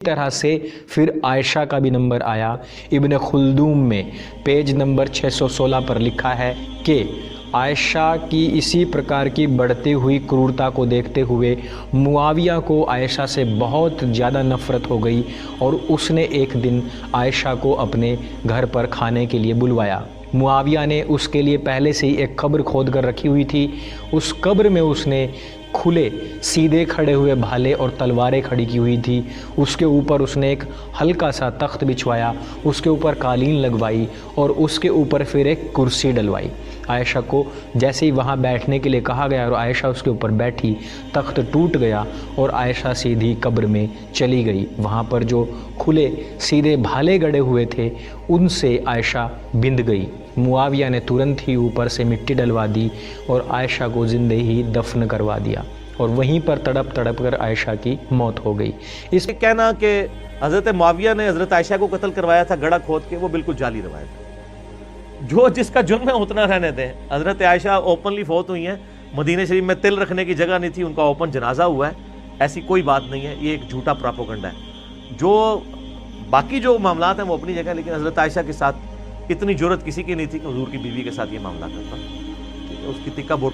तरह से फिर आयशा का भी नंबर आया। इब्न खुल्दूम में पेज नंबर 616 पर लिखा है कि आयशा की इसी प्रकार की बढ़ती हुई क्रूरता को देखते हुए मुआविया को आयशा से बहुत ज़्यादा नफ़रत हो गई और उसने एक दिन आयशा को अपने घर पर खाने के लिए बुलवाया। मुआविया ने उसके लिए पहले से ही एक कब्र खोद कर रखी हुई थी। उस कब्र में उसने खुले सीधे खड़े हुए भाले और तलवारें खड़ी की हुई थी। उसके ऊपर उसने एक हल्का सा तख्त बिछवाया, उसके ऊपर कालीन लगवाई और उसके ऊपर फिर एक कुर्सी डलवाई। आयशा को जैसे ही वहाँ बैठने के लिए कहा गया और आयशा उसके ऊपर बैठी, तख्त टूट गया और आयशा सीधी कब्र में चली गई। वहाँ पर जो खुले सीधे भाले गड़े हुए थे उनसे आयशा बिंध गई। मुआविया ने तुरंत ही ऊपर से मिट्टी डलवा दी और आयशा को जिंदे ही दफन करवा दिया और वहीं पर तड़प तड़प कर आयशा की मौत हो गई। इस कहना कि हज़रत मुआविया ने हज़रत आयशा को कत्ल करवाया था गड़ा खोद के, वो बिल्कुल जाली रवायत है। जो जिसका जुर्म है उतना रहने दें। हज़रत आयशा ओपनली फौत हुई हैं, मदीने शरीफ में तिल रखने की जगह नहीं थी, उनका ओपन जनाजा हुआ है, ऐसी कोई बात नहीं है। ये एक झूठा प्रोपेगेंडा है। जो बाकी जो मामलात हैं वो अपनी जगह, लेकिन हज़रत आयशा के साथ इतनी जुर्रत किसी की नहीं थी कि हुजूर की बीवी के साथ ये मामला करता। उसकी तिक्का